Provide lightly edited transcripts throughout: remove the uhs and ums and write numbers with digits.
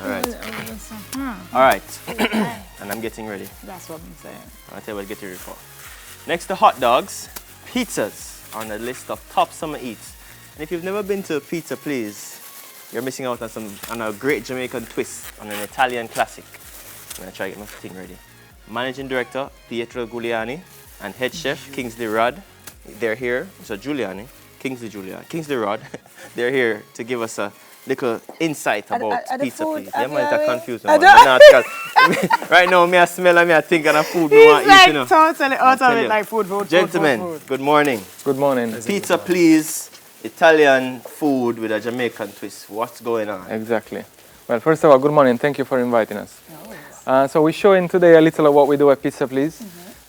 All right. All right. And I'm getting ready. That's what I'm saying. I'll tell you what to get ready for. Next to hot dogs, pizzas on the list of top summer eats. And if you've never been to Pizza Please, you're missing out on a great Jamaican twist on an Italian classic. I'm gonna try to get my thing ready. Managing Director Pietro Giuliani and Head Chef Kingsley Rod, they're here. So Kingsley Rod, they're here to give us a little insight about Pizza Please. Yeah, man, it's confusing. Right now, I smell and I think of food. He's like totally out of it, like food. Gentlemen, good morning. Good morning. Pizza Please, Italian food with a Jamaican twist. What's going on? Exactly. Well, first of all, good morning. Thank you for inviting us. So we're showing today a little of what we do at Pizza Please.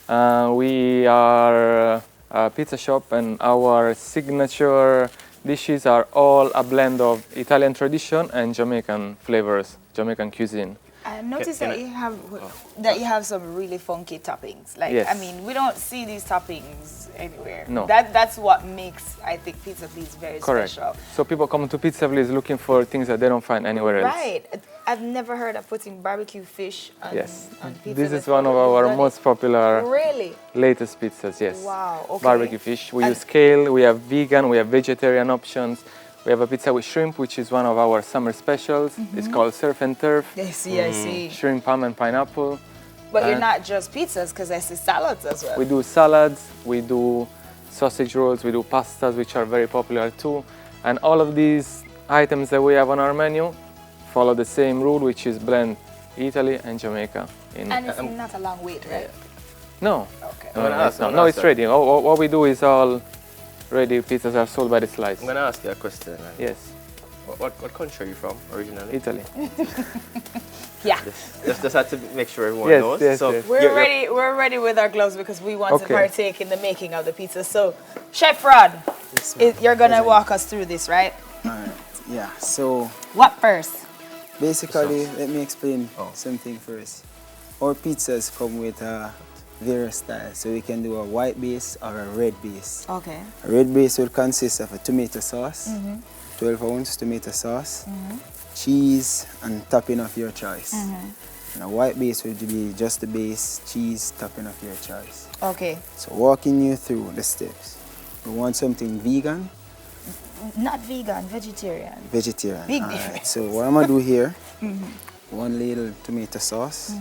We are a pizza shop, and our signature dishes are all a blend of Italian tradition and Jamaican flavors, Jamaican cuisine. I noticed that you have some really funky toppings. Like, Yes. I mean, we don't see these toppings anywhere. No. That's what makes, I think, Pizza Please very Correct. special. So people come to Pizza Please looking for things that they don't find anywhere else. Right. I've never heard of putting barbecue fish on, Yes. on pizza. This is before. one of You've our done most it? popular Really? latest pizzas, yes. Wow, okay. Barbecue fish. We And- use kale, we have vegan, we have vegetarian options. We have a pizza with shrimp, which is one of our summer specials. It's called Surf and Turf. I see. Shrimp, ham, and pineapple. But you're And- not just pizzas, because I see salads as well. We do salads, we do sausage rolls, we do pastas, which are very popular too. And all of these items that we have on our menu follow the same rule, which is blend Italy and Jamaica. And it's not a long wait, right? No. Okay. No, it's ready. What we do is all ready. Pizzas are sold by the slice. I'm going to ask you a question. Yes, What country are you from originally? Italy. Yeah. Just had to make sure everyone Yes, knows. yes, So yes. We're ready with our gloves because we want to Okay. partake in the making of the pizza. So, Chef Rod, you're gonna walk us through this, right? Alright, yeah, so What first? basically, let me explain something first. Our pizzas come with various styles, so we can do a white base or a red base. Okay. A red base will consist of a tomato sauce, 12-ounce tomato sauce, cheese, and topping of your choice. And a white base will be just the base, cheese, topping of your choice. Okay. So walking you through the steps. We want something vegan, Not vegan, vegetarian. vegetarian. Big Alright, difference. so what I'm gonna do here, 1 little tomato sauce.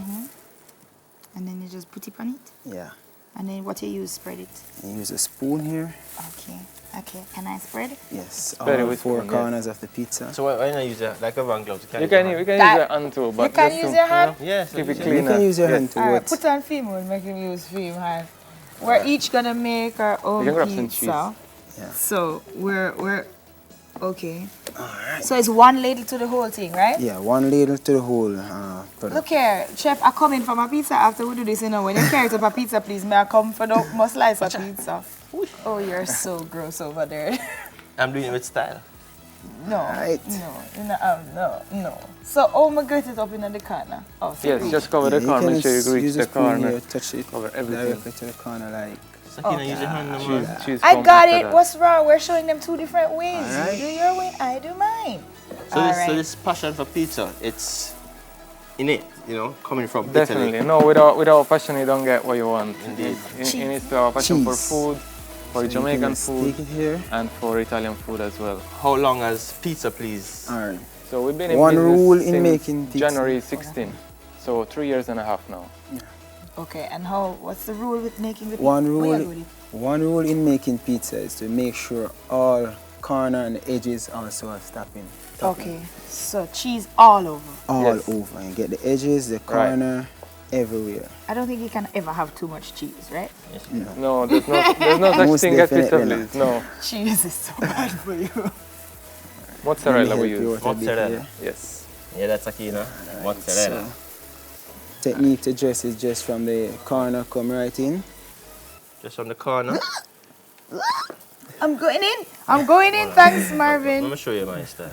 And then you just put it on it. Yeah. And then what you use, spread it. And use a spoon here. Okay. Okay. Can I spread? Yes, Spread it all with four spoon, yes. corners of the pizza. So why not use that like a van gloves? You can use your hand too, but You can just use to, your hand? Yes. keep it You cleaner. can use your Yes. hand to All right. what? Put on film. We'll make him use film hand. We're each gonna make our own You can grab some pizza. Yeah. So we're okay. Alright. So it's 1 ladle to the whole thing, right? Yeah, 1 ladle to the whole product. Look here, Chef, I come in for my pizza after we do this, you know. When you carry it up a pizza, please, may I come for the most slice of pizza? Oh, you're so gross over there. I'm doing it with style. No, Right. no. So, oh, my get it up in the corner. Oh, so Yes, just cover the Yeah, corner, can make sure you reach use the a spoon corner. here, touch it Cover everything. directly to the corner like. Sakina, use your hand. Cheese I come got after it. that. What's wrong? We're showing them 2 different ways. Alright. You do your way, I do mine. So All this, right. so this passion for pizza, it's innate, coming from Definitely. Italy. No, without passion, you don't get what you want. Indeed. You need to have a passion for Cheese. food, for So you Jamaican can just food, Take it here. and for Italian food as well. How long has Pizza Please? Alright. So we've been in One business rule in since making pizza. January 16. So 3 years and a half now. Okay, and what's the rule with making the pizza? One Oh, yeah, rule, one rule in making pizza is to make sure all corner and edges also have topping. Okay, so cheese all over. All Yes. over. And get the edges, the corner, everywhere. I don't think you can ever have too much cheese, right? No, there's no such Most thing as pizza, definitely please. No. Cheese is so bad for you. Mozzarella Let me we help you use. out a bit Mozzarella. here. Yes. Yeah, that's Sakina. Mozzarella. So, technique to dress is just from the corner, come right in. Just on the corner. I'm going in. I'm going in. Thanks, I'm Marvin. gonna show you my style.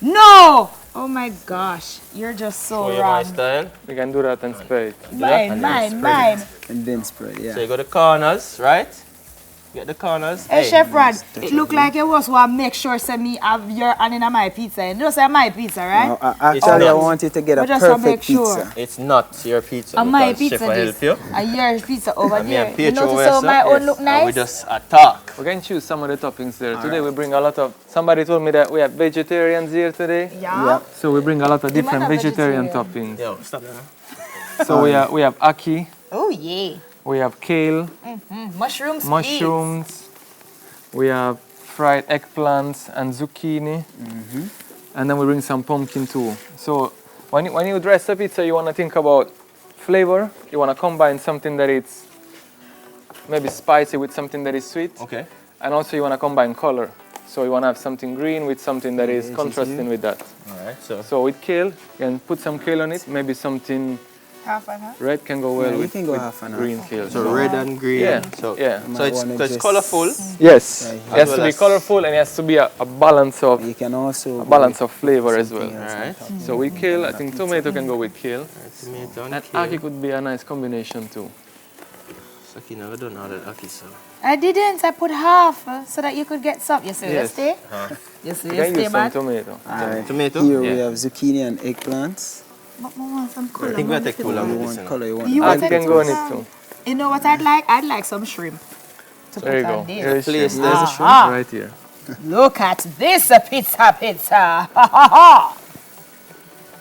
No! Oh my gosh, you're just so Show you my wrong. style. We can do that and spray it. Mine. And then spread, yeah. So you go to corners, right? Get the corners. Hey, Chef Rod, it look like you was want to make sure send me have your hand in my pizza. You know say my pizza, right? No, actually, I want you to get a We just wanna make perfect sure. pizza. It's not your pizza. And my because pizza Chef will this. help you. And your pizza over And me there. and You Pietro notice over how here, my sir. own look And we nice? just attack. We can choose some of the toppings there. Today we bring a lot of. Somebody told me that we have vegetarians here today. Yeah. So we bring a lot of You might different have vegetarian vegetarian. toppings. Yo, stop that. So we have ackee, Oh yeah. we have kale, Mushrooms. mushrooms, we have fried eggplants and zucchini, and then we bring some pumpkin too. So when you dress a pizza, you want to think about flavor. You want to combine something that is maybe spicy with something that is sweet, Okay. and also you want to combine color. So you want to have something green with something that is contrasting with that. All right. So So with kale, you can put some kale on it. Maybe something Half and half. red can go well Yeah, you with, can go with half and half. green kale. so red and green. Yeah, So yeah. So it's, Might so it's wanna colorful. Yes, Right it here. has As to well be as- colorful and it has to be a balance of You can also flavor as well. something else on Alright. top. So with kale, I think tomato can go with kale, Tomato and and ackee kale. could be a nice combination too. So you never done all that ackee, so. I didn't. I put half so that you could get some. You see, you Yes. stay? You see, You you can stay, use some man. tomato. Alright, Tomato? Here we Yeah. have zucchini and eggplants. But I want some color. I think we'll man. take too long You with this. want You know. color, you want You the want Ackee it can to go in be- it too. You know what I'd like? I'd like some shrimp. To There you put go. on Here is Place shrimp. there's a shrimp. Ah, Right here. look at this pizza.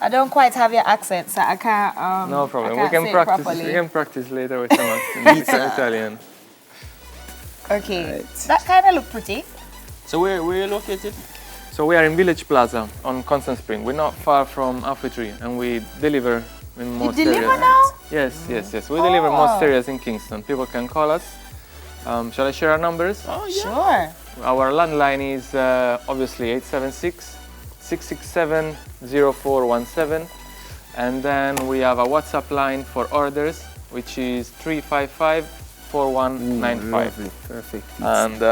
I don't quite have your accent, so I can't. No I problem. We can't can say it practice. properly. We can practice later with some accent. Italian. Okay, Right. that kind of look pretty. So where you located? So we are in Village Plaza on Constant Spring. We're not far from Halfway Tree, and we deliver in most deliver areas. now? Yes, yes, yes. We deliver most Oh. areas in Kingston. People can call us. Shall I share our numbers? Oh yeah. Sure. Our landline is obviously 876-667-0417. And then we have a WhatsApp line for orders, which is 355-4195. Lovely, perfect pizza. And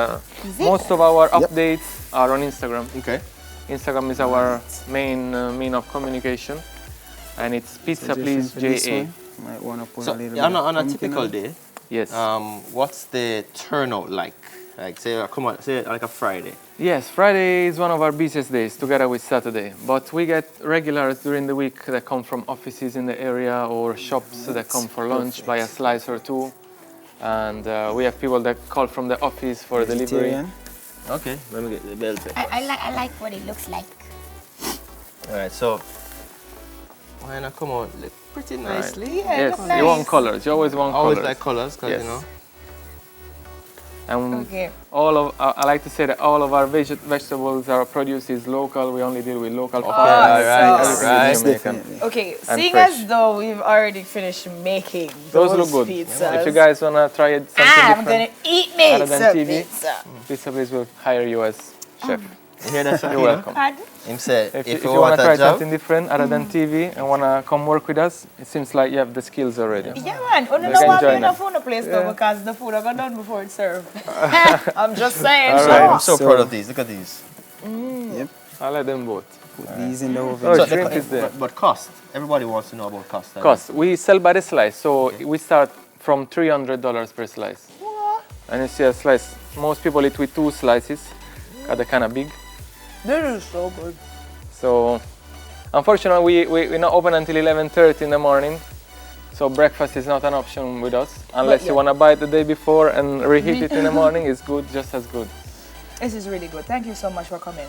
Is it? most of our Yep. updates are on Instagram. Okay. Instagram is our main mean of communication, and it's Pizza Please Suggestion for this JA. one, Might want to put So a little on bit of a pumpkin typical on it. day, Yes. what's the turnout like? Like say come on, say like a Friday. Yes, Friday is one of our busiest days together with Saturday. But we get regulars during the week that come from offices in the area or shops that come for lunch, buy a slice or two. And we have people that call from the office for delivery. Vegetarian. Okay. Let me get the bell pepper. I like what it looks like. All right. So why not come out look pretty nicely? Yeah, it Yes, looks nice. you want colors. You always want Always colors. like colors, cause Yes. you know. And Okay. I like to say that all of our vegetables are produced is local. We only deal with local Okay. farmers. All right. Awesome. All right. Yes, Jamaican. definitely. Okay, And seeing fresh. as though we've already finished making Those look good. pizzas, If you guys wanna try it something I'm different, gonna eat me other than some TV. pizza. Pizza Place will hire you as chef. You hear that, You're Shakira? welcome. Pardon? Him said, If if you you want want to try a job, something different other than TV and want to come work with us, it seems like you have the skills already. Yeah, man. You You know can what? join I'm in a us. food place Yeah. though because the food I got done before it's served. I'm just saying. All so. right. I'm so So- proud of these. Look at these. Yep. I'll let them both. Put these in the oven. Oh, So shrimp is there. but cost. Everybody wants to know about cost. I Cost. We sell by the slice, so we start from $300 per slice. And you see a slice, most people eat with 2 slices, because they're kind of big. This is so good. So, unfortunately, we're not open until 11:30 in the morning. So breakfast is not an option with us. Unless yeah. you want to buy it the day before and reheat it in the morning, it's good, just as good. This is really good. Thank you so much for coming.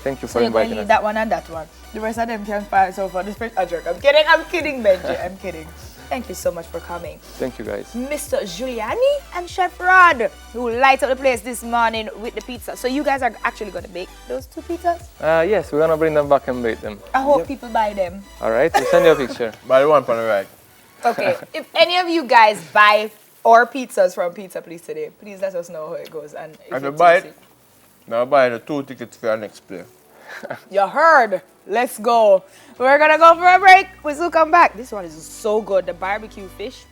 Thank you So for you're going inviting to us. eat that one and that one. The rest of them can find so for this a jerk. I'm kidding, Benji. I'm kidding. Thank you so much for coming. Thank you, guys. Mr. Giuliani and Chef Rod, who light up the place this morning with the pizza. So you guys are actually going to bake those 2 pizzas? Yes, we're gonna bring them back and bake them. I hope people buy them. All right, we'll send you a picture. By the one on the right. Okay, if any of you guys buy our pizzas from Pizza Please today, please let us know how it goes. And if If you it buy tastes it, now buy the 2 tickets for your next play. You heard. Let's go. We're gonna go for a break. We'll soon come back. This one is so good. The barbecue fish.